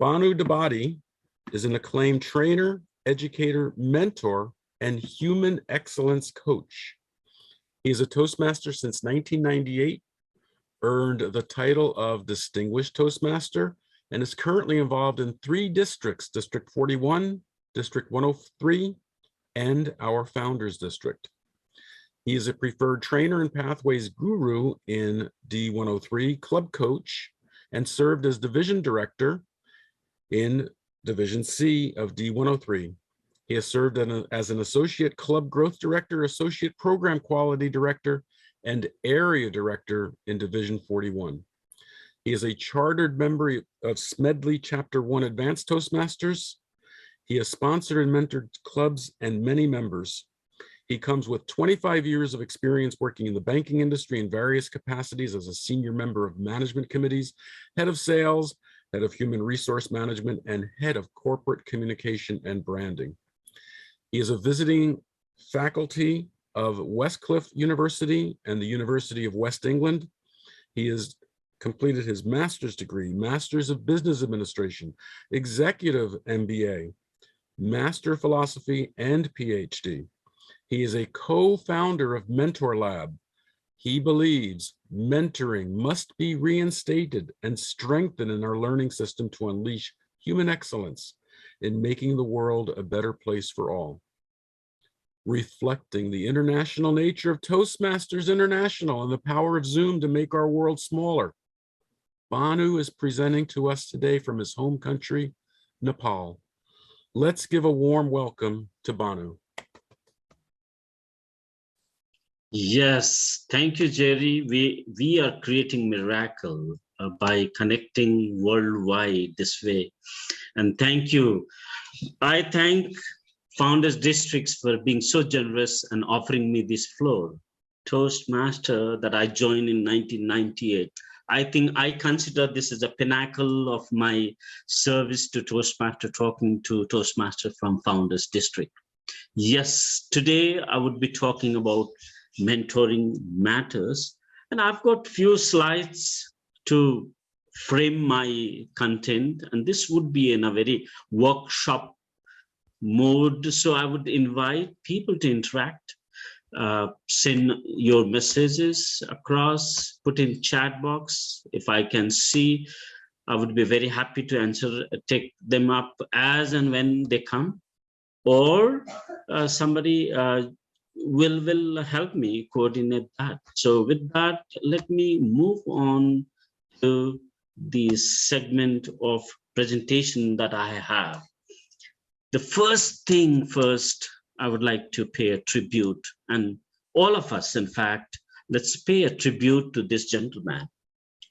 Banu Dabadi is an acclaimed trainer, educator, mentor, and human excellence coach. He is a Toastmaster since 1998, earned the title of Distinguished Toastmaster, and is currently involved in 3 districts, District 41, District 103, and our Founders District. He is a preferred trainer and pathways guru in D103, club coach, and served as division director in Division C of D103. He has served as an associate club growth director, associate program quality director, and area director in Division 41. He is a chartered member of Smedley Chapter 1 Advanced Toastmasters. He has sponsored and mentored clubs and many members. He comes with 25 years of experience working in the banking industry in various capacities as a senior member of management committees, head of sales, head of human resource management, and head of corporate communication and branding. He is a visiting faculty of Westcliff University and the University of West England. He has completed his master's degree, Master's of Business Administration, Executive MBA, Master of Philosophy, and PhD. He is a co-founder of Mentor Lab. He believes mentoring must be reinstated and strengthened in our learning system to unleash human excellence in making the world a better place for all. Reflecting the international nature of Toastmasters International and the power of Zoom to make our world smaller, Banu is presenting to us today from his home country, Nepal. Let's give a warm welcome to Banu. Yes, thank you, Jerry. We are creating miracle by connecting worldwide this way. And thank you. I thank Founders Districts for being so generous and offering me this floor. Toastmaster that I joined in 1998. I think I consider this as a pinnacle of my service to Toastmaster, talking to Toastmaster from Founders District. Yes, today I would be talking about mentoring matters, and I've got few slides to frame my content, and this would be in a very workshop mode, so I would invite people to interact, send your messages across, put in chat box. If I can see, I would be very happy to answer, take them up as and when they come, or somebody will help me coordinate that. So with that, let me move on to the segment of presentation that I have. The first thing first, I would like to pay a tribute, and all of us, in fact, let's pay a tribute to this gentleman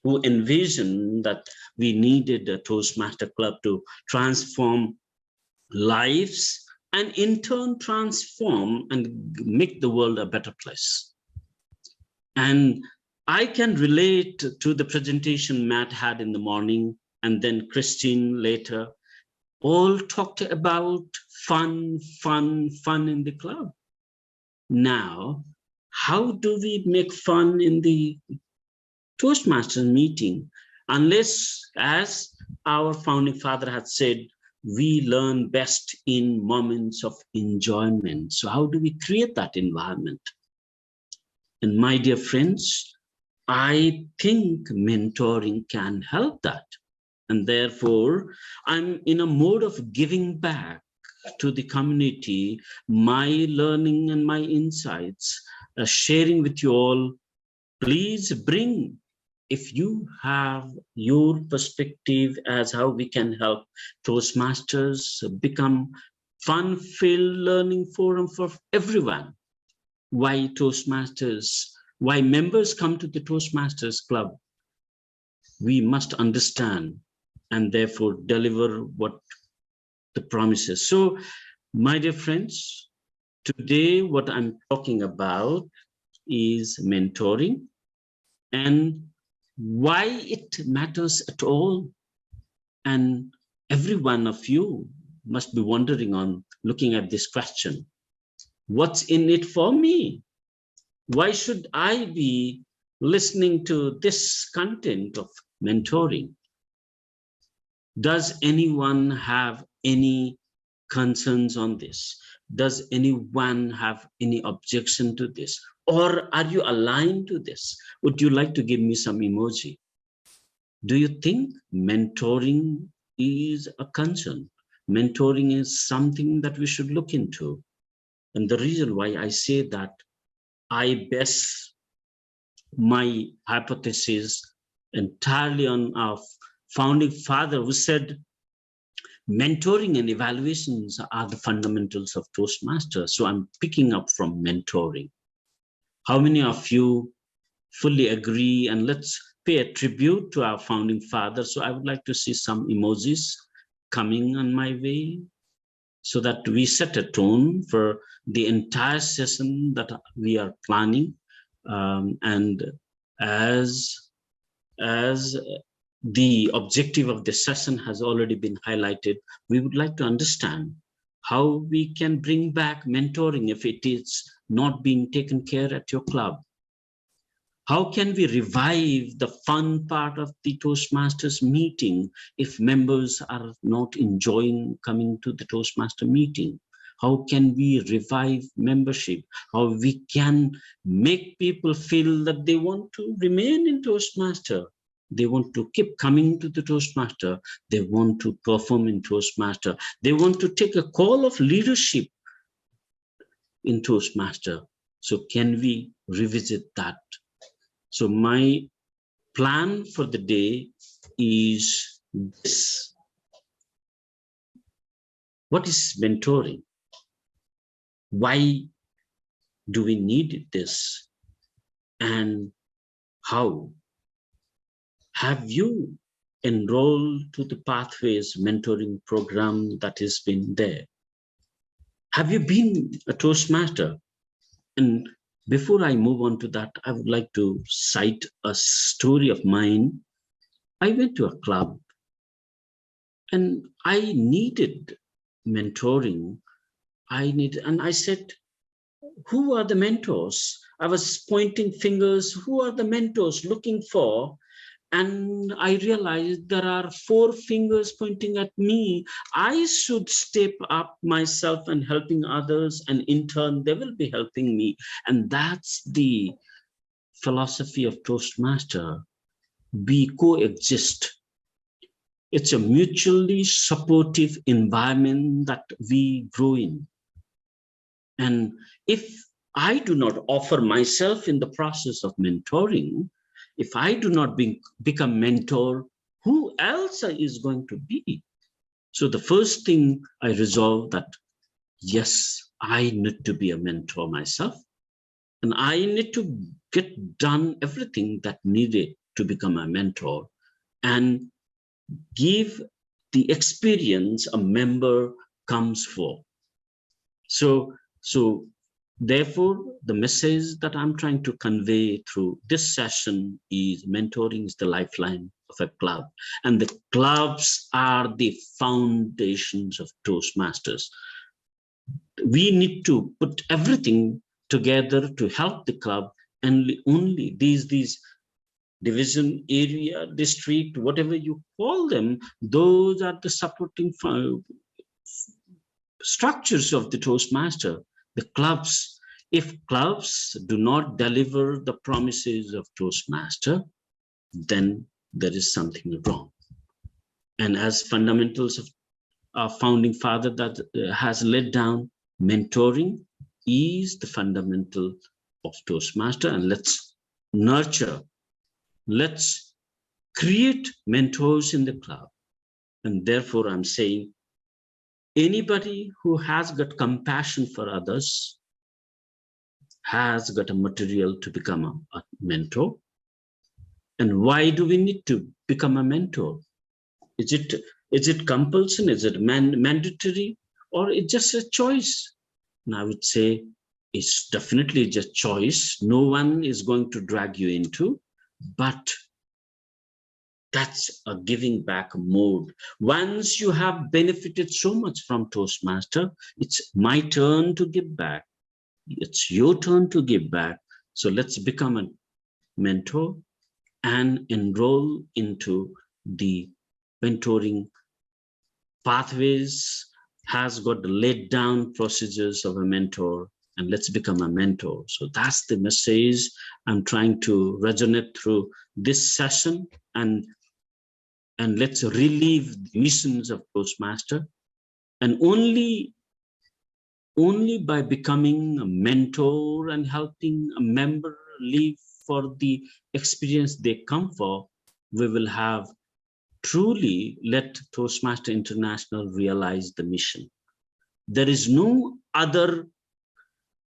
who envisioned that we needed a Toastmaster Club to transform lives and in turn transform and make the world a better place. And I can relate to the presentation Matt had in the morning, and then Christine later, all talked about fun in the club. Now, how do we make fun in the Toastmasters meeting? Unless, as our founding father had said, we learn best in moments of enjoyment. So how do we create that environment? And my dear friends, I think mentoring can help that. And therefore, I'm in a mode of giving back to the community, my learning and my insights, sharing with you all. Please bring, if you have your perspective as how we can help Toastmasters become fun-filled learning forum for everyone. Why Toastmasters? Why members come to the Toastmasters Club? We must understand and therefore deliver what the promise is. So, my dear friends, today what I'm talking about is mentoring and why it matters at all. And every one of you must be wondering on looking at this question. What's in it for me? Why should I be listening to this content of mentoring? Does anyone have any concerns on this? Does anyone have any objection to this? Or are you aligned to this? Would you like to give me some emoji? Do you think mentoring is a concern? Mentoring is something that we should look into. And the reason why I say that, I base my hypothesis entirely on our founding father, who said mentoring and evaluations are the fundamentals of Toastmasters. So I'm picking up from mentoring. How many of you fully agree? And let's pay a tribute to our founding father. So I would like to see some emojis coming on my way, so that we set a tone for the entire session that we are planning. And as the objective of the session has already been highlighted, we would like to understand how we can bring back mentoring if it is not being taken care at your club. How can we revive the fun part of the Toastmasters meeting if members are not enjoying coming to the Toastmaster meeting? How can we revive membership? How we can make people feel that they want to remain in Toastmaster? They want to keep coming to the Toastmaster. They want to perform in Toastmaster. They want to take a call of leadership in Toastmaster. So can we revisit that? So my plan for the day is this. What is mentoring? Why do we need this? And how? Have you enrolled to the Pathways mentoring program that has been there? Have you been a Toastmaster? And before I move on to that, I would like to cite a story of mine. I went to a club and I needed mentoring. And I said, who are the mentors? I was pointing fingers, who are the mentors looking for? And I realized there are 4 fingers pointing at me. I should step up myself and helping others, and in turn, they will be helping me. And that's the philosophy of Toastmaster. We coexist. It's a mutually supportive environment that we grow in. And if I do not offer myself in the process of mentoring, if I do not become mentor, who else is going to be? So the first thing I resolved that, yes, I need to be a mentor myself. And I need to get done everything that needed to become a mentor and give the experience a member comes for. So therefore, the message that I'm trying to convey through this session is mentoring is the lifeline of a club. And the clubs are the foundations of Toastmasters. We need to put everything together to help the club, and only these division, area, district, whatever you call them, those are the supporting structures of the Toastmaster. The clubs, if clubs do not deliver the promises of Toastmaster, then there is something wrong. And as fundamentals of our founding father that has laid down, mentoring is the fundamental of Toastmaster. And let's nurture, let's create mentors in the club. And therefore, I'm saying, anybody who has got compassion for others has got a material to become a mentor. And why do we need to become a mentor? Is it compulsion? Is it mandatory? Or it's just a choice? And I would say it's definitely just choice. No one is going to drag you into, but that's a giving back mode. Once you have benefited so much from Toastmaster, it's my turn to give back. It's your turn to give back. So let's become a mentor and enroll into the mentoring Pathways has got the laid down procedures of a mentor, and let's become a mentor. So that's the message I'm trying to resonate through this session, and let's relieve the missions of Toastmaster. And only by becoming a mentor and helping a member live for the experience they come for, we will have truly let Toastmaster International realize the mission. There is no other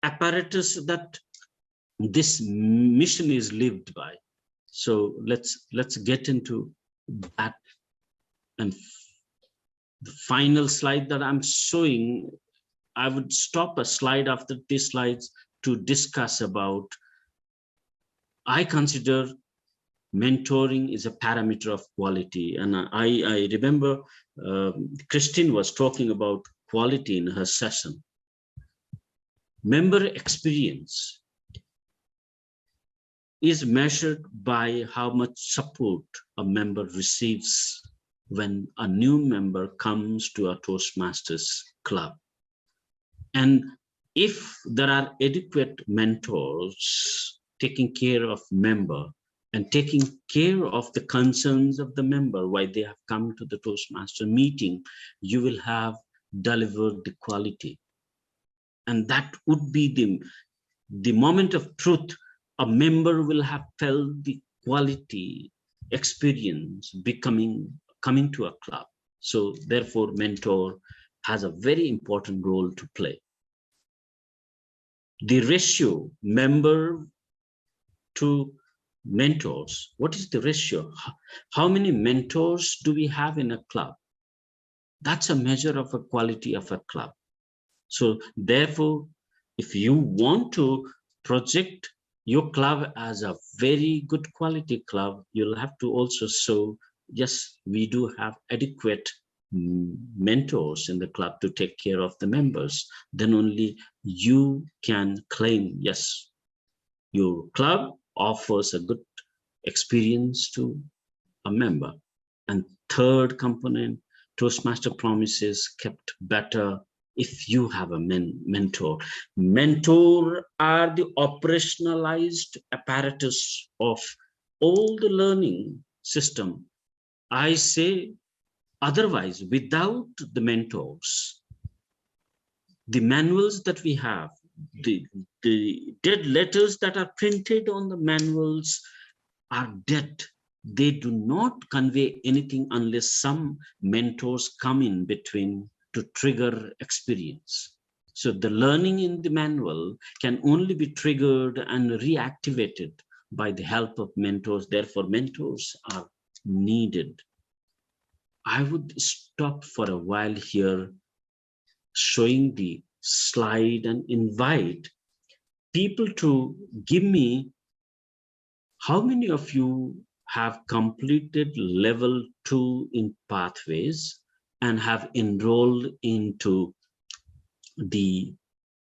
apparatus that this mission is lived by. So let's get into that. And the final slide that I'm showing, I would stop a slide after these slides to discuss about, I consider mentoring is a parameter of quality. And I remember Christine was talking about quality in her session. Member experience is measured by how much support a member receives when a new member comes to a Toastmasters club. And if there are adequate mentors taking care of member and taking care of the concerns of the member while they have come to the Toastmaster meeting, you will have delivered the quality. And that would be the moment of truth. A member will have felt the quality experience coming to a club. So therefore, mentor has a very important role to play. The ratio member to mentors, what is the ratio? How many mentors do we have in a club? That's a measure of a quality of a club. So therefore, if you want to project your club as a very good quality club, you'll have to also show, yes, we do have adequate mentors in the club to take care of the members. Then only you can claim, yes, your club offers a good experience to a member. And third component, Toastmaster promises kept better if you have a mentor. Mentor are the operationalized apparatus of all the learning system. I say otherwise, without the mentors, the manuals that we have, the dead letters that are printed on the manuals are dead. They do not convey anything unless some mentors come in between to trigger experience. So the learning in the manual can only be triggered and reactivated by the help of mentors. Therefore, mentors are needed. I would stop for a while here, showing the slide, and invite people to give me how many of you have completed level 2 in Pathways and have enrolled into the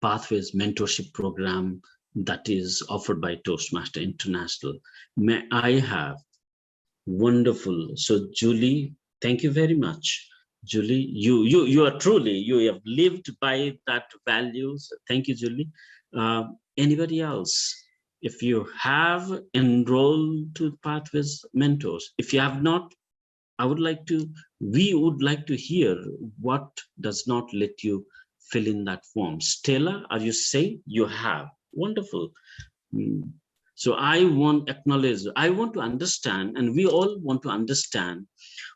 Pathways mentorship program that is offered by Toastmaster International. May I have? Wonderful. So Julie, thank you very much. Julie, you are truly, you have lived by that values. Thank you, Julie. Anybody else? If you have enrolled to Pathways Mentors, if you have not, we would like to hear what does not let you fill in that form. Stella, are you saying you have? Wonderful. So I want to understand, and we all want to understand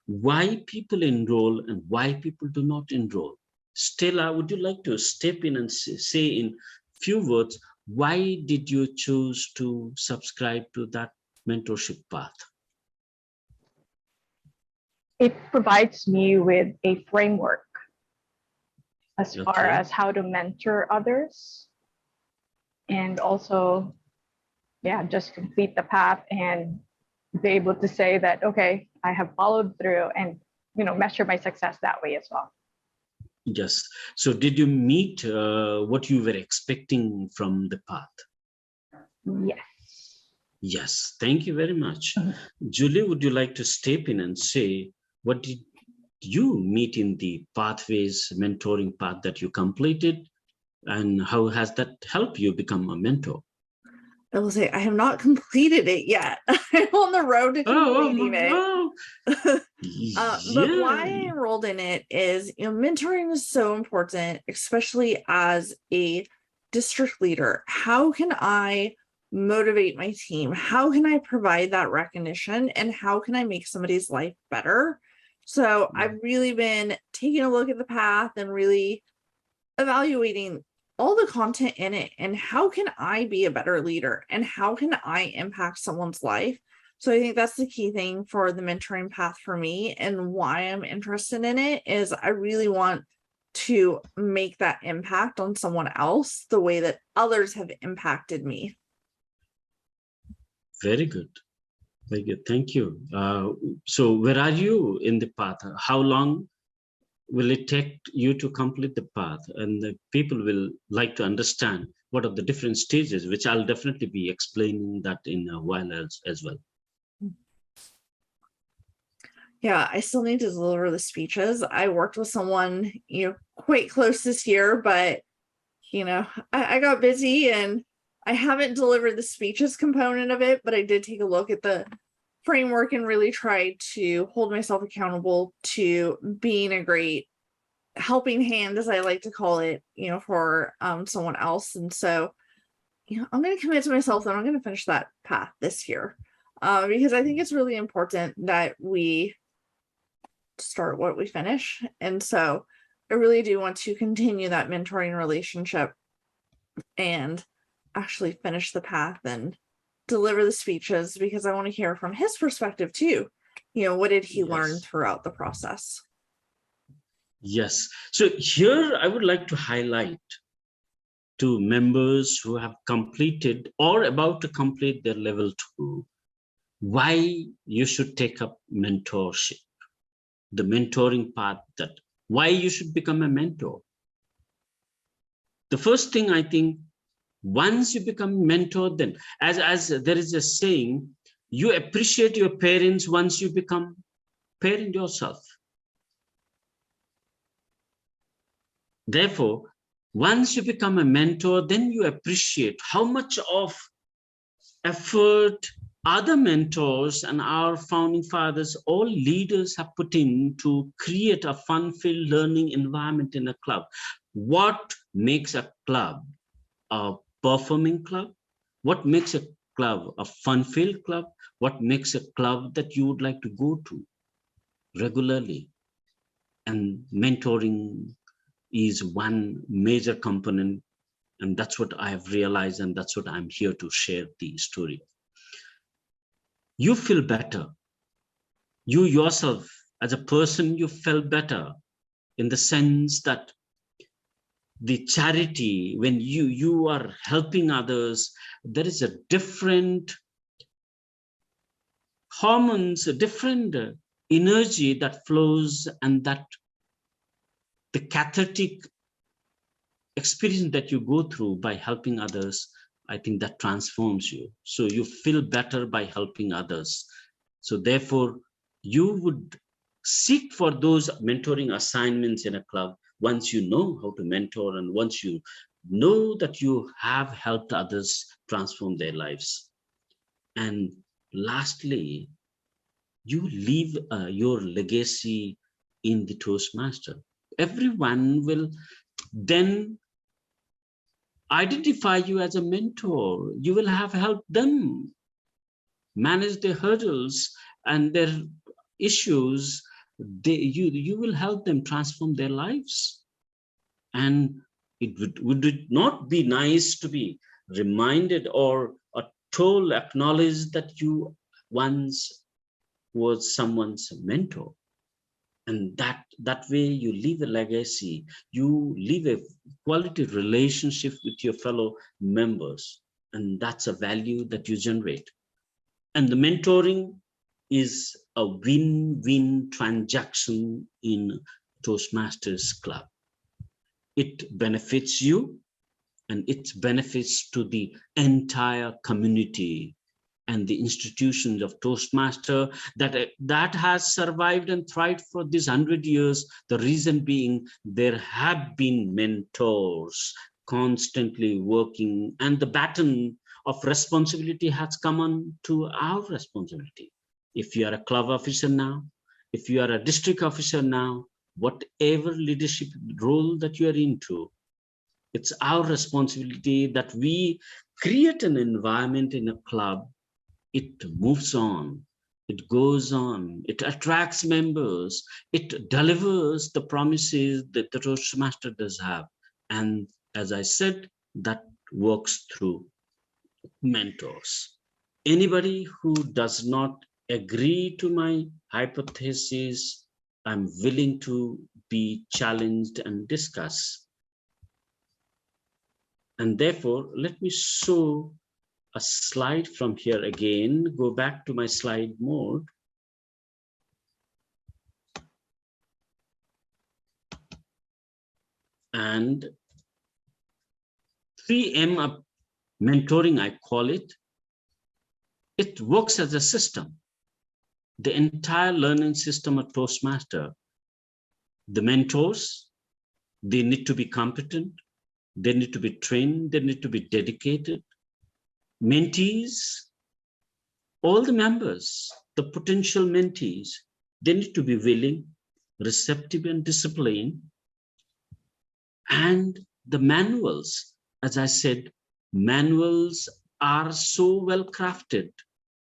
why people enroll and why people do not enroll. Stella, would you like to step in and say in few words, why did you choose to subscribe to that mentorship path? It provides me with a framework as far as how to mentor others, and also, yeah, just complete the path and be able to say that, okay, I have followed through, and measure my success that way as well. Yes. So did you meet what you were expecting from the path? Yes. Yes. Thank you very much. Julie, would you like to step in and say, what did you meet in the pathways, mentoring path that you completed, and how has that helped you become a mentor? I will say I have not completed it yet. I'm on the road to completing it. But why I enrolled in it is, mentoring is so important, especially as a district leader. How can I motivate my team? How can I provide that recognition? And how can I make somebody's life better? So I've really been taking a look at the path and really evaluating all the content in it, and how can I be a better leader, and how can I impact someone's life. So I think that's the key thing for the mentoring path for me, and why I'm interested in it is I really want to make that impact on someone else the way that others have impacted me. Very good. Very good. Thank you. So where are you in the path? How long will it take you to complete the path? And the people will like to understand what are the different stages, which I'll definitely be explaining that in a while as well. Yeah, I still need to deliver the speeches. I worked with someone, quite close this year, but, I got busy and I haven't delivered the speeches component of it, but I did take a look at the framework and really try to hold myself accountable to being a great helping hand, as I like to call it, for someone else. And so, I'm going to commit to myself that I'm going to finish that path this year, because I think it's really important that we start what we finish. And so I really do want to continue that mentoring relationship and actually finish the path and deliver the speeches, because I want to hear from his perspective too. What did he learn throughout the process? Yes. So here I would like to highlight to members who have completed or about to complete their level 2, why you should take up mentorship, the mentoring path, that why you should become a mentor. The first thing, I think, once you become mentor, then as there is a saying, you appreciate your parents once you become parent yourself. Therefore, once you become a mentor, then you appreciate how much of effort other mentors and our founding fathers, all leaders, have put in to create a fun-filled learning environment in a club. What makes a club a performing club? What makes a club a fun-filled club? What makes a club that you would like to go to regularly? And mentoring is one major component, and that's what I have realized, and that's what I'm here to share the story. You feel better. You yourself, as a person, you felt better in the sense that the charity, when you are helping others, there is a different hormones, a different energy that flows, and that the cathartic experience that you go through by helping others, I think that transforms you. So you feel better by helping others. So therefore, you would seek for those mentoring assignments in a club once you know how to mentor, and once you know that you have helped others transform their lives. And lastly, you leave your legacy in the Toastmaster. Everyone will then identify you as a mentor. You will have helped them manage their hurdles and their issues. You will help them transform their lives. And would it not be nice to be reminded or told, acknowledged that you once was someone's mentor? And that way you leave a legacy, you leave a quality relationship with your fellow members, and that's a value that you generate. And the mentoring is a win-win transaction in Toastmasters Club. It benefits you, and it benefits to the entire community and the institutions of Toastmaster that has survived and thrived for these 100 years. The reason being, there have been mentors constantly working, and the baton of responsibility has come on to our responsibility. If you are a club officer now, if you are a district officer now, whatever leadership role that you are into, it's our responsibility that we create an environment in a club. It moves on, it goes on, it attracts members, it delivers the promises that the Toastmaster does have. And as I said, that works through mentors. Anybody who does not agree to my hypothesis, I'm willing to be challenged and discuss. And therefore, let me show a slide from here again, go back to my slide mode. And 3M of mentoring, I call it. It works as a system. The entire learning system of Toastmaster, the mentors, they need to be competent, they need to be trained, they need to be dedicated. Mentees, all the members, the potential mentees, they need to be willing, receptive, and disciplined. And the manuals, as I said, manuals are so well crafted,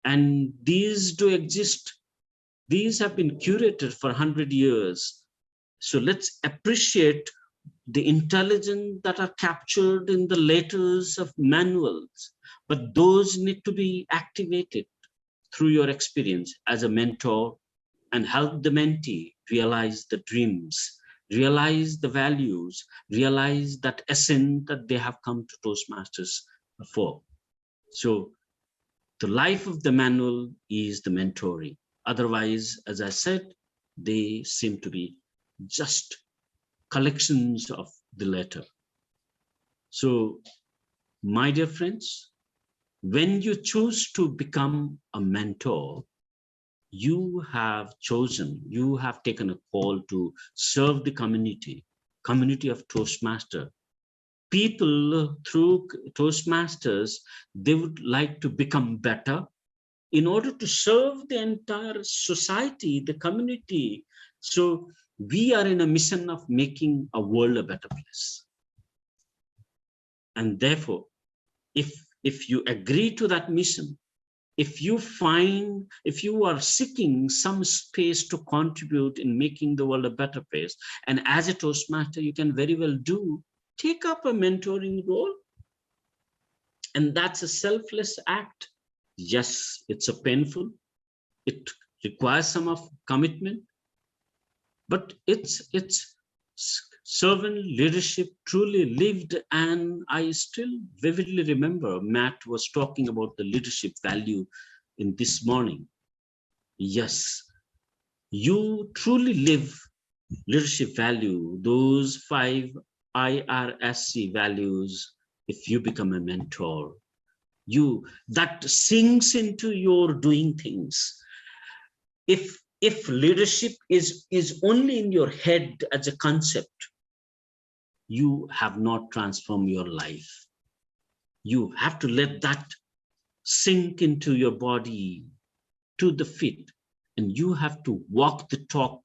and these do exist. These have been curated for 100 years. So let's appreciate the intelligence that are captured in the letters of manuals, but those need to be activated through your experience as a mentor and help the mentee realize the dreams, realize the values, realize that essence that they have come to Toastmasters for. So the life of the manual is the mentoring. Otherwise, as I said, they seem to be just collections of the letter. So, my dear friends, when you choose to become a mentor, you have chosen, you have taken a call to serve the community of Toastmaster. People through Toastmasters, they would like to become better in order to serve the entire society, the community. So we are in a mission of making a world a better place. And therefore, if you agree to that mission, if you are seeking some space to contribute in making the world a better place, and as a Toastmaster, you can very well take up a mentoring role. And that's a selfless act. Yes, it's a painful, it requires some of commitment, but it's servant leadership truly lived. And I still vividly remember Matt was talking about the leadership value in this morning. Yes, you truly live leadership value, those 5 IRSC values, if you become a mentor. That sinks into your doing things. If leadership is only in your head as a concept, you have not transformed your life. You have to let that sink into your body, to the feet, and you have to walk the talk,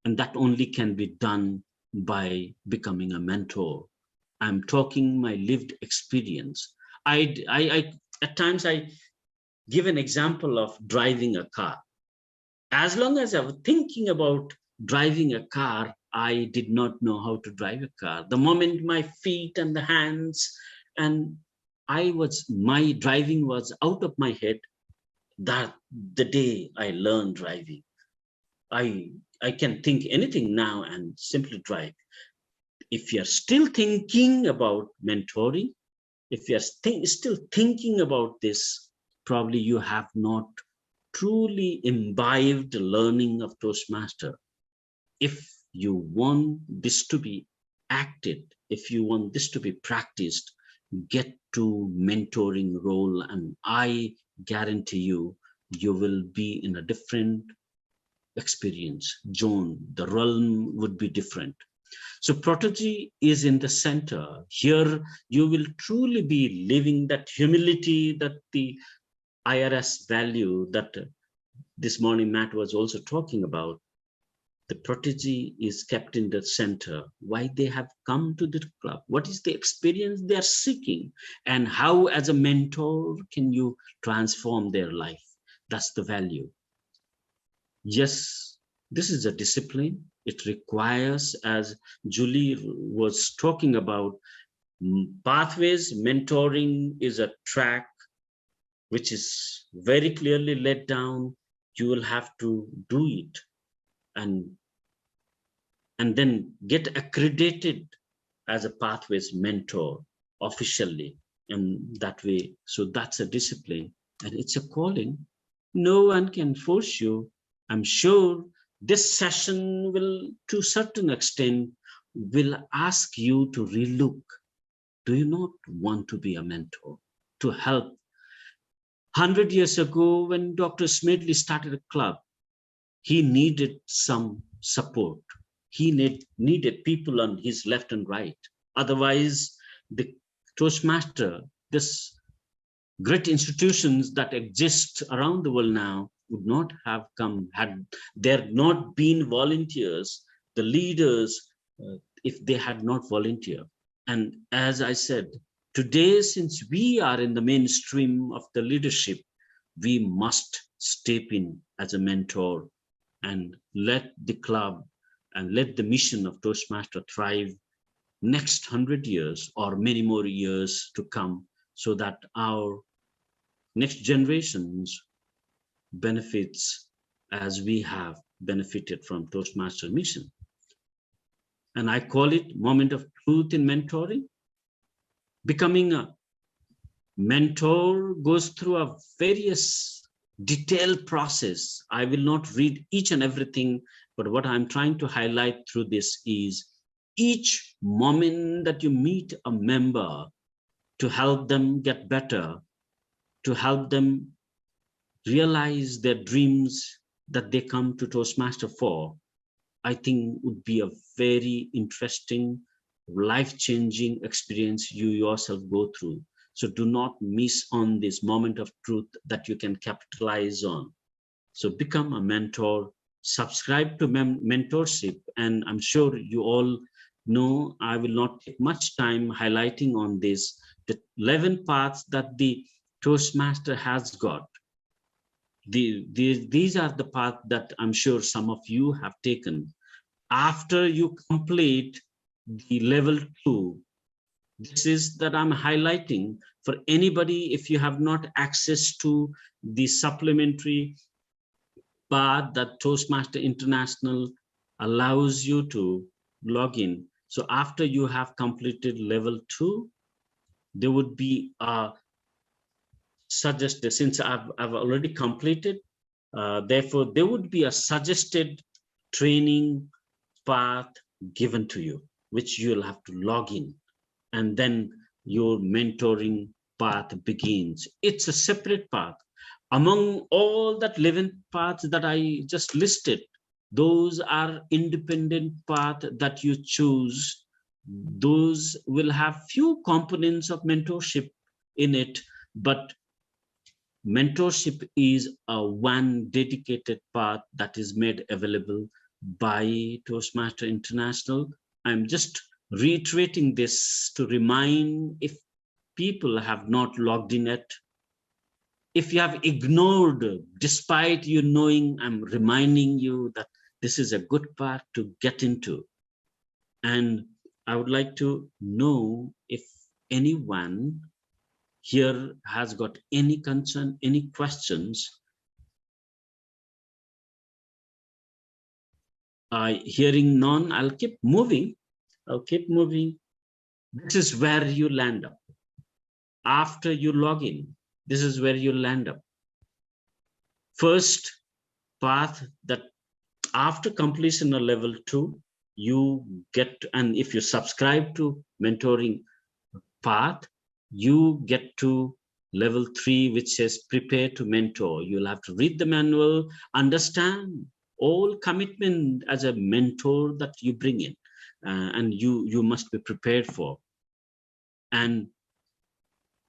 and that only can be done by becoming a mentor. I'm talking my lived experience. I at times I give an example of driving a car. As long as I was thinking about driving a car, I did not know how to drive a car. The moment my feet and the hands, and my driving was out of my head, that the day I learned driving, I can think anything now and simply drive. If you're still thinking about mentoring, if you're still thinking about this, probably you have not truly imbibed the learning of Toastmaster. If you want this to be acted, if you want this to be practiced, get to mentoring role. And I guarantee you, you will be in a different experience zone. The realm would be different. So protege is in the center. Here, you will truly be living that humility, that the IRS value that this morning Matt was also talking about. The protege is kept in the center. Why they have come to the club? What is the experience they are seeking? And how, as a mentor, can you transform their life? That's the value. Yes, this is a discipline. It requires, as Julie was talking about, pathways. Mentoring is a track which is very clearly laid down. You will have to do it and then get accredited as a pathways mentor officially, and that way. So that's a discipline, and it's a calling. No one can force you. I'm sure this session will, to a certain extent, will ask you to relook. Do you not want to be a mentor, to help? 100 years ago, when Dr. Smedley started a club, he needed some support. He needed people on his left and right. Otherwise, the Toastmaster, this great institutions that exist around the world now, would not have come had there not been volunteers, the leaders, if they had not volunteered. And as I said, today, since we are in the mainstream of the leadership, we must step in as a mentor and let the club and let the mission of Toastmaster thrive next 100 years or many more years to come, so that our next generations benefits as we have benefited from Toastmaster mission. And I call it moment of truth in mentoring. Becoming a mentor goes through a various detailed process. I will not read each and everything, but what I'm trying to highlight through this is each moment that you meet a member, to help them get better, to help them realize their dreams that they come to Toastmaster for, I think would be a very interesting, life-changing experience you yourself go through. So do not miss on this moment of truth that you can capitalize on. So become a mentor, subscribe to mentorship, and I'm sure you all know, I will not take much time highlighting on this, the 11 paths that the Toastmaster has got. These are the paths that I'm sure some of you have taken. After you complete the level 2, this is that I'm highlighting for anybody. If you have not access to the supplementary path that Toastmaster International allows you to log in. So after you have completed level 2, there would be a suggested, since I've already completed, therefore there would be a suggested training path given to you, which you'll have to log in, and then your mentoring path begins. It's a separate path. Among all that 11 paths that I just listed, those are independent paths that you choose. Those will have few components of mentorship in it, but mentorship is a one dedicated path that is made available by Toastmaster International. I'm just reiterating this to remind, if people have not logged in yet, if you have ignored, despite you knowing, I'm reminding you that this is a good path to get into. And I would like to know if anyone here has got any concern, any questions. Hearing none, I'll keep moving. I'll keep moving. This is where you land up. After you log in, this is where you land up. First path, that after completion of level 2, you get, and if you subscribe to mentoring path, you get to level 3, which says prepare to mentor. You'll have to read the manual, understand all commitment as a mentor that you bring in, and you must be prepared for. And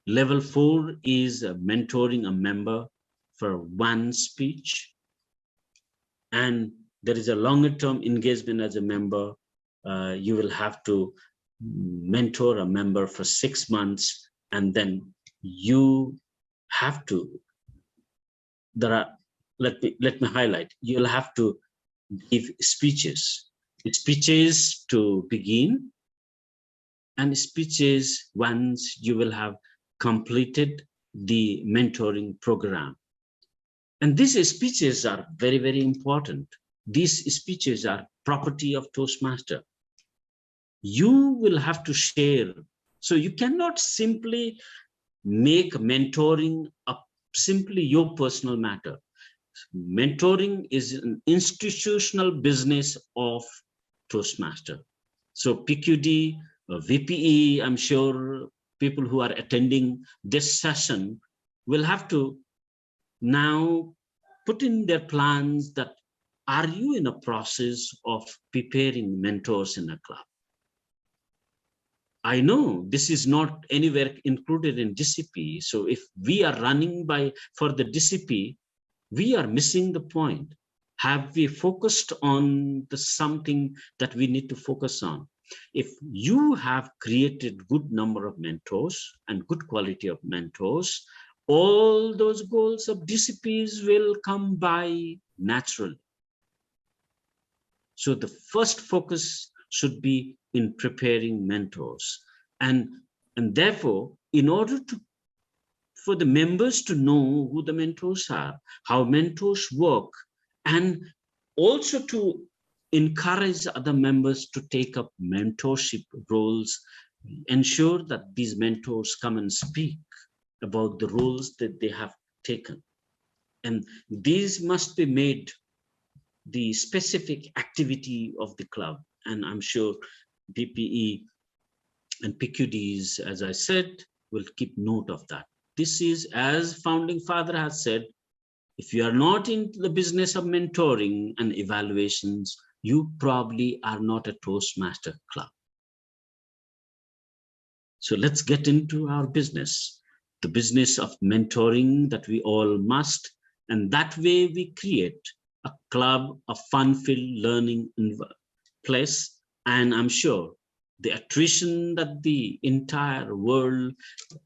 level 4 is mentoring a member for one speech. And there is a longer term engagement as a member. You will have to mentor a member for 6 months, and then you have to, let me highlight, you'll have to give speeches to begin, and speeches once you will have completed the mentoring program. And these speeches are very, very important. These speeches are property of Toastmaster. You will have to share. So you cannot simply make mentoring simply your personal matter. Mentoring is an institutional business of Toastmaster. So PQD, VPE, I'm sure people who are attending this session will have to now put in their plans that, are you in a process of preparing mentors in a club? I know this is not anywhere included in DCP. So if we are running for the DCP, we are missing the point. Have we focused on something that we need to focus on? If you have created good number of mentors and good quality of mentors, all those goals of DCPs will come by naturally. So the first focus should be in preparing mentors. And therefore, in order for the members to know who the mentors are, how mentors work, and also to encourage other members to take up mentorship roles, ensure that these mentors come and speak about the roles that they have taken. And these must be made the specific activity of the club. And I'm sure BPE and PQDs, as I said, will keep note of that. This is, as Founding Father has said, if you are not in the business of mentoring and evaluations, you probably are not a Toastmaster club. So let's get into our business, the business of mentoring that we all must. And that way we create a club, a fun-filled learning place. And I'm sure the attrition that the entire world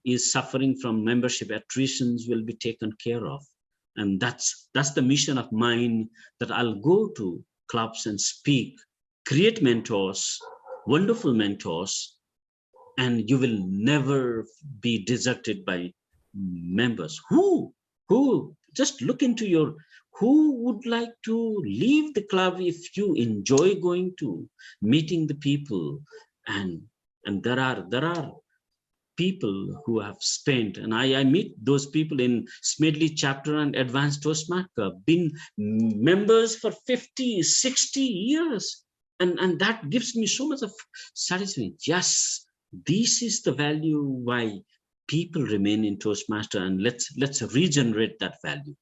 is suffering from, membership attritions, will be taken care of. And that's the mission of mine, that I'll go to clubs and speak, create mentors, wonderful mentors, and you will never be deserted by members. Who just look into your, who would like to leave the club if you enjoy going to meeting the people? And there are people who have spent, and I meet those people in Smedley chapter and Advanced Toastmaster, been members for 50, 60 years. And that gives me so much of satisfaction. Yes, this is the value why people remain in Toastmaster, and let's regenerate that value.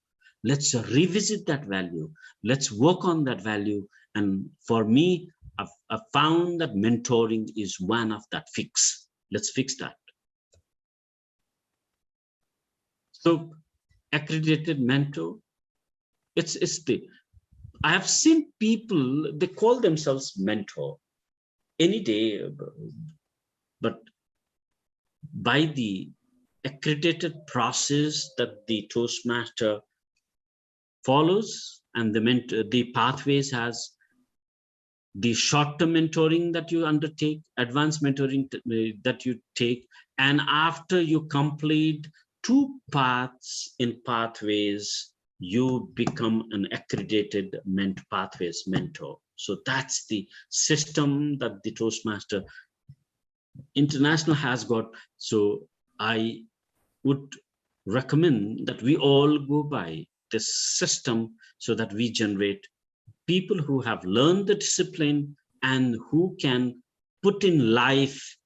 Let's revisit that value. Let's work on that value. And for me, I've found that mentoring is one of that fix. Let's fix that. So accredited mentor, I have seen people, they call themselves mentor any day, but by the accredited process that the Toastmaster follows, and the pathways has the short-term mentoring that you undertake, advanced mentoring that you take, and after you complete 2 paths in pathways, you become an accredited pathways mentor. So that's the system that the Toastmaster International has got. So I would recommend that we all go by this system, so that we generate people who have learned the discipline and who can put in life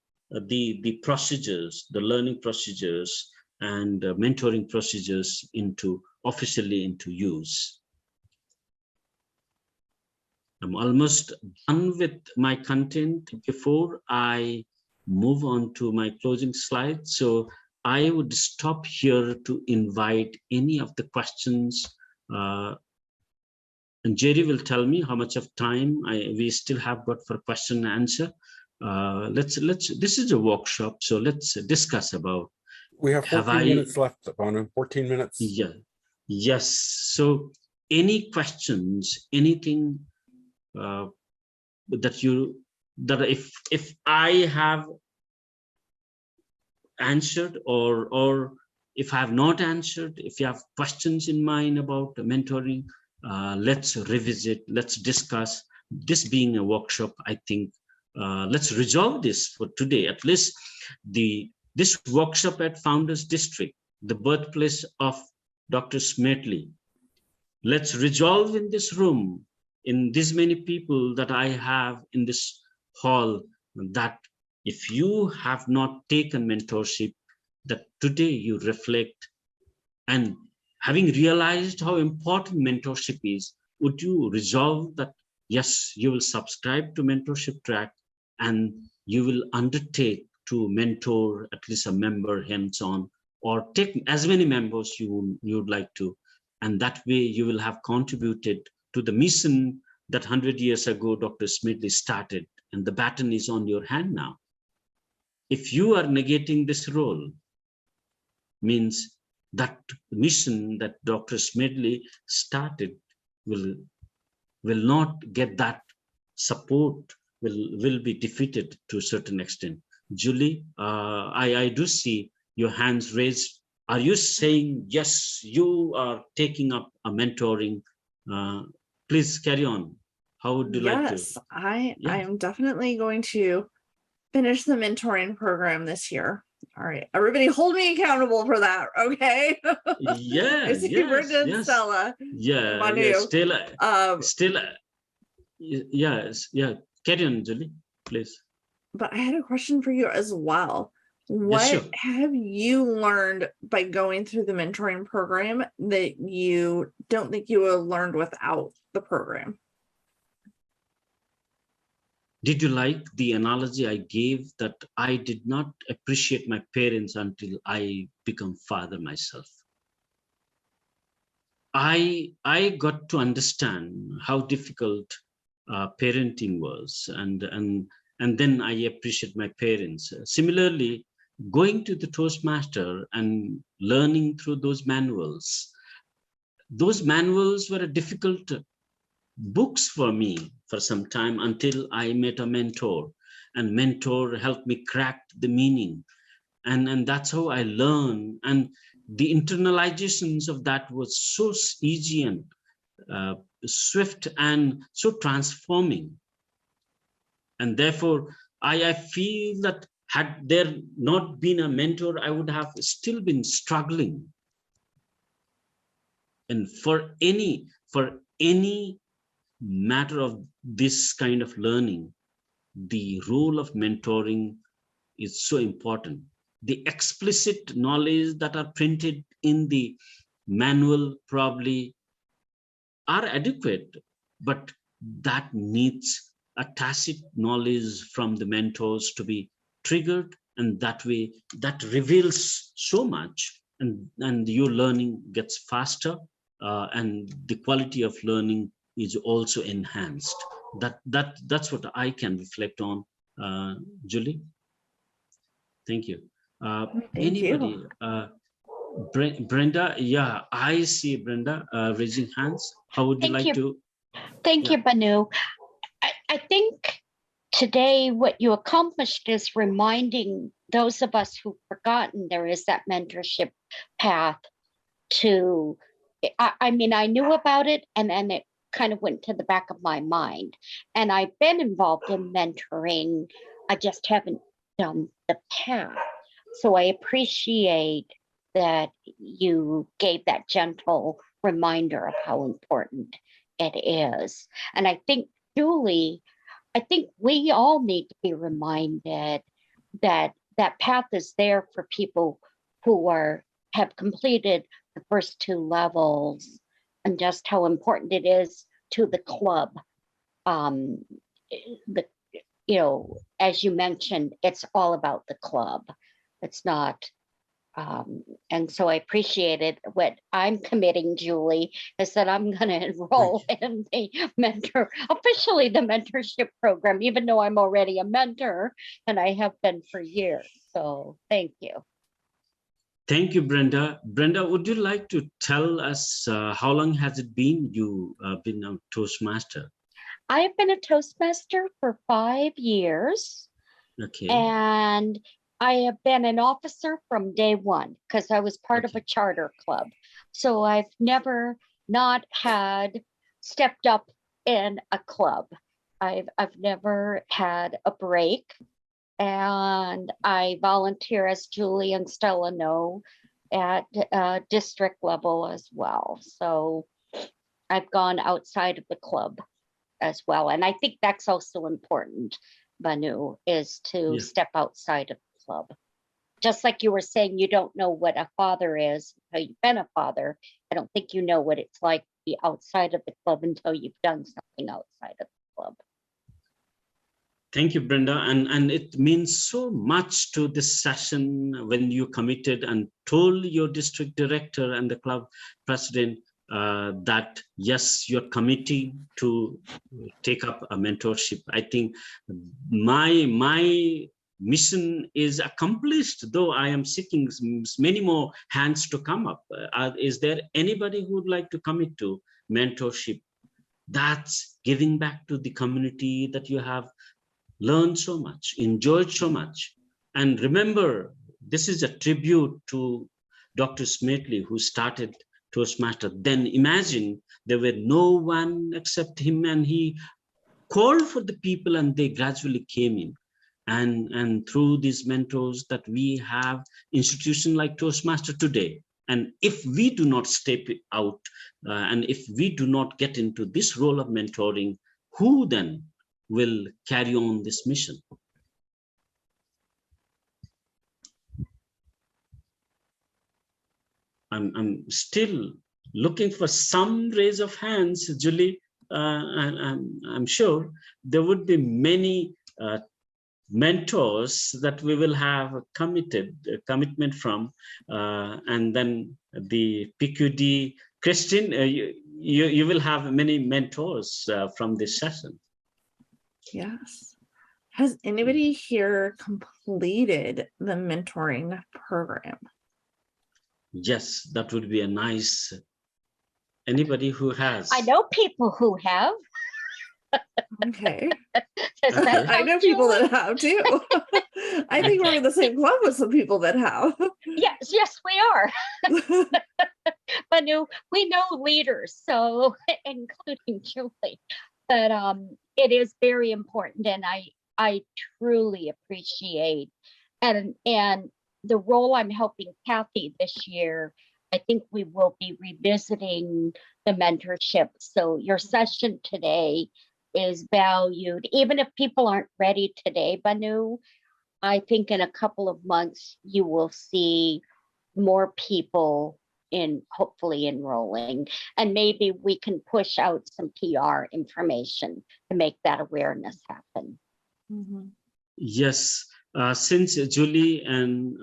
the procedures, the learning procedures, and mentoring procedures officially into use. I'm almost done with my content before I move on to my closing slide. So I would stop here to invite any of the questions. And Jerry will tell me how much of time we still have got for question and answer. This is a workshop, so let's discuss about. We have 14 minutes left, Banu. 14 minutes. Yeah. Yes. So any questions, anything if I have answered or if I have not answered, if you have questions in mind about mentoring, let's revisit, let's discuss. This being a workshop, I think let's resolve this for today. At least this workshop at Founders District, the birthplace of Dr. Smedley. Let's resolve in this room, in this many people that I have in this hall, that if you have not taken mentorship, that today you reflect, and having realized how important mentorship is, would you resolve that, yes, you will subscribe to mentorship track and you will undertake to mentor at least a member hands-on, or take as many members you would like to. And that way you will have contributed to the mission that 100 years ago Dr. Smedley started, and the baton is on your hand now. If you are negating this role, means that mission that Dr. Smedley started will not get that support, will be defeated to a certain extent. Julie, I do see your hands raised. Are you saying, yes, you are taking up a mentoring? Please carry on. How would you like to? Yes, I am definitely going to finish the mentoring program this year. All right, everybody hold me accountable for that, okay? Yeah, I see Brenda and Stella. Yeah, still, yes, yeah. Carry on, Julie, please. But I had a question for you as well. What Yes, sure. have you learned by going through the mentoring program that you don't think you would have learned without the program? Did you like the analogy I gave that I did not appreciate my parents until I become father myself? I got to understand how difficult parenting was, and then I appreciate my parents. Similarly, going to the Toastmaster and learning through those manuals were a difficult books for me for some time until I met a mentor, and mentor helped me crack the meaning, and that's how I learned. And the internalizations of that was so easy and swift and so transforming. And therefore I feel that had there not been a mentor, I would have still been struggling. And for any matter of this kind of learning, the role of mentoring is so important. The explicit knowledge that are printed in the manual probably are adequate, but that needs a tacit knowledge from the mentors to be triggered, and that way that reveals so much, and your learning gets faster, and the quality of learning is also enhanced. That's what I can reflect on. Julie, thank you. Anybody? Brenda, yeah, I see Brenda raising hands. How would you like to? Thank you, Banu. I think today what you accomplished is reminding those of us who've forgotten there is that mentorship path to, I mean, I knew about it and then it kind of went to the back of my mind. And I've been involved in mentoring. I just haven't done the path. So I appreciate that you gave that gentle reminder of how important it is. And I think, Julie, I think we all need to be reminded that that path is there for people who are have completed the first 2 levels and just how important it is to the club. The, you know, as you mentioned, it's all about the club. It's not, and so I appreciated what I'm committing, Julie, is that I'm going to enroll in the officially the mentorship program, even though I'm already a mentor and I have been for years. So thank you. Thank you, Brenda. Brenda, would you like to tell us how long has it been you been a Toastmaster? I've been a Toastmaster for 5 years. Okay. And I have been an officer from day one because I was part of a charter club. So I've never not had stepped up in a club. I've never had a break. And I volunteer, as Julie and Stella know, at district level as well. So I've gone outside of the club as well. And I think that's also important, Banu, is to step outside of the club. Just like you were saying, you don't know what a father is until you've been a father. I don't think you know what it's like to be outside of the club until you've done something outside of the club. Thank you, Brenda. And it means so much to this session when you committed and told your district director and the club president that, yes, you're committing to take up a mentorship. I think my mission is accomplished, though I am seeking many more hands to come up. Is there anybody who would like to commit to mentorship? That's giving back to the community that you have learned so much, enjoyed so much. And remember, this is a tribute to Dr. Smithley, who started Toastmaster. Then imagine there were no one except him, and he called for the people and they gradually came in. And through these mentors that we have institution like Toastmaster today. And if we do not step out and if we do not get into this role of mentoring, who then will carry on this mission? I'm still looking for some raise of hands, Julie. I'm sure there would be many mentors that we will have a commitment from, and then the PQD. Christine, you will have many mentors from this session. Yes. Has anybody here completed the mentoring program? Yes, that would be a nice. Anybody who has. I know people who have. Okay. I know people that have too. I think we're in the same club with some people that have. Yes, we are. But no, we know leaders, so including Julie. But it is very important, and I truly appreciate and the role I'm helping Kathy this year. I think we will be revisiting the mentorship. So your session today is valued, even if people aren't ready today, Banu. I think in a couple of months you will see more people hopefully enrolling, and maybe we can push out some PR information to make that awareness happen. Mm-hmm. Yes, since Julie and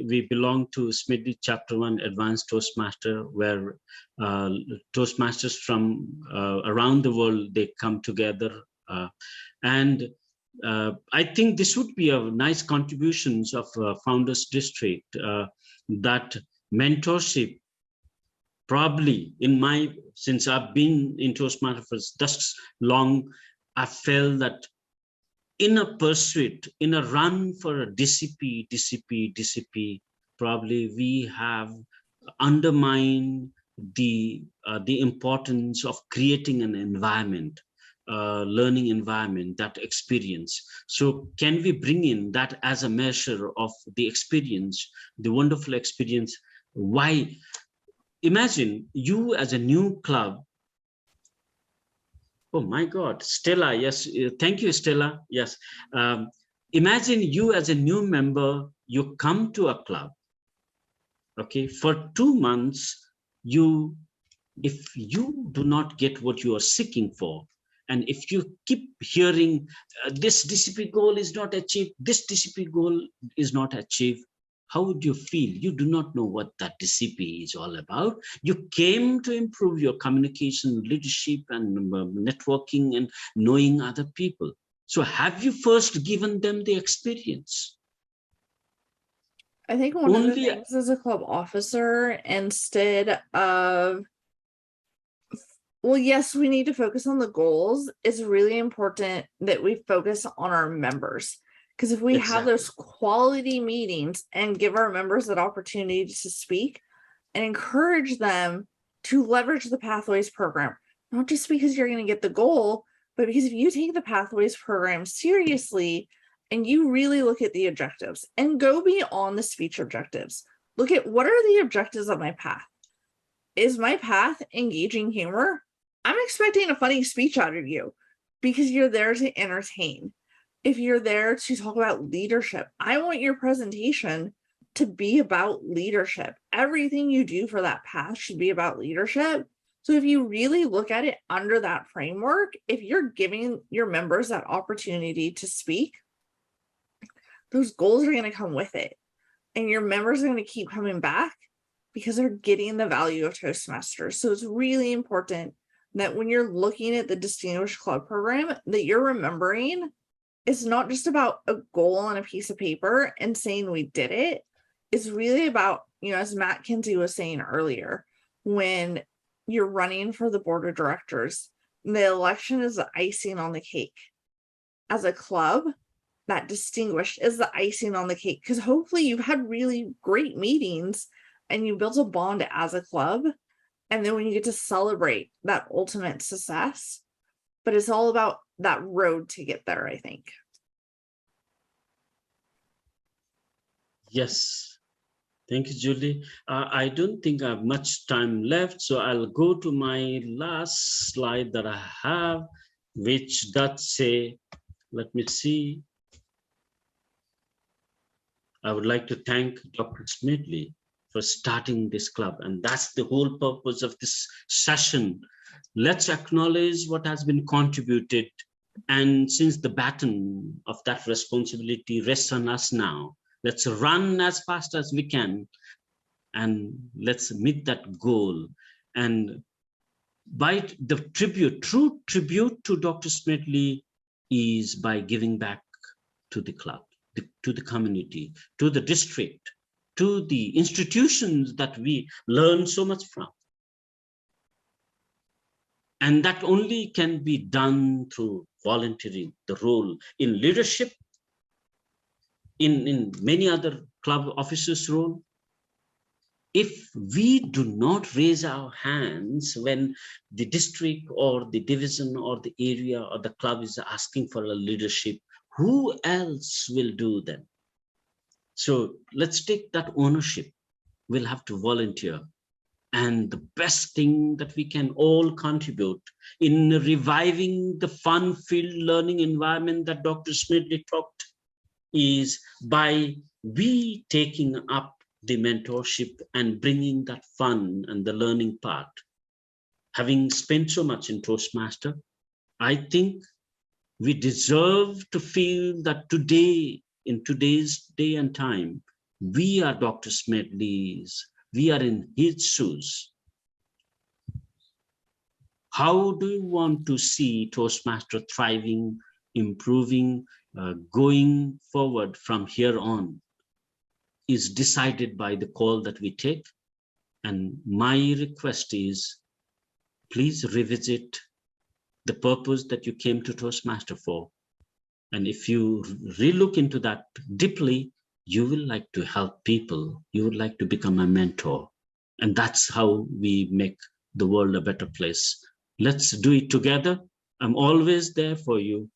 we belong to Smithley Chapter 1 Advanced Toastmaster, where Toastmasters from around the world, they come together. And I think this would be a nice contributions of Founders District, that mentorship probably since I've been in Toastmasters for thus long, I felt that in a pursuit, in a run for a DCP, probably we have undermined the importance of creating an environment, learning environment, that experience. So can we bring in that as a measure of the experience, the wonderful experience? Why? Imagine you as a new club. Oh my God, Stella, yes, thank you, Stella, yes. Imagine you as a new member, you come to a club Okay, for 2 months, if you do not get what you are seeking for, and if you keep hearing this DCP goal is not achieved, this DCP goal is not achieved, how would you feel? You do not know what that DCP is all about. You came to improve your communication, leadership, and networking and knowing other people. So have you first given them the experience? I think one of the Only things as a club officer, instead of, well, yes, we need to focus on the goals. It's really important that we focus on our members. Because if we have those quality meetings and give our members that opportunity to speak and encourage them to leverage the Pathways program, not just because you're going to get the goal, but because if you take the Pathways program seriously and you really look at the objectives and go beyond the speech objectives, look at what are the objectives of my path. Is my path engaging humor? I'm expecting a funny speech out of you because you're there to entertain. If you're there to talk about leadership, I want your presentation to be about leadership. Everything you do for that path should be about leadership. So if you really look at it under that framework, if you're giving your members that opportunity to speak, those goals are going to come with it. And your members are going to keep coming back because they're getting the value of Toastmasters. So it's really important that when you're looking at the Distinguished Club program, that you're remembering it's not just about a goal on a piece of paper and saying we did it. It's really about, as Matt Kinsey was saying earlier, when you're running for the board of directors, the election is the icing on the cake. As a club, that distinguished is the icing on the cake, because hopefully you've had really great meetings and you built a bond as a club. And then when you get to celebrate that ultimate success, but it's all about that road to get there, I think. Yes. Thank you, Julie. I don't think I have much time left, so I'll go to my last slide that I have, which does say, let me see. I would like to thank Dr. Smedley for starting this club, and that's the whole purpose of this session. Let's acknowledge what has been contributed, and since the baton of that responsibility rests on us now, let's run as fast as we can and let's meet that goal. And by the true tribute to Dr. Smedley is by giving back to the club, to the community, to the district, to the institutions that we learn so much from. And that only can be done through volunteering, the role in leadership, in many other club officers' role. If we do not raise our hands when the district or the division or the area or the club is asking for a leadership, who else will do them? So let's take that ownership. We'll have to volunteer. And the best thing that we can all contribute in reviving the fun-filled learning environment that Dr. Smedley talked is by we taking up the mentorship and bringing that fun and the learning part. Having spent so much in Toastmaster, I think we deserve to feel that today, in today's day and time, we are Dr. Smedley's, we are in his shoes. How do you want to see Toastmaster thriving, improving, going forward from here on is decided by the call that we take. And my request is, please revisit the purpose that you came to Toastmaster for. And if you relook into that deeply, you will like to help people. You would like to become a mentor. And that's how we make the world a better place. Let's do it together. I'm always there for you.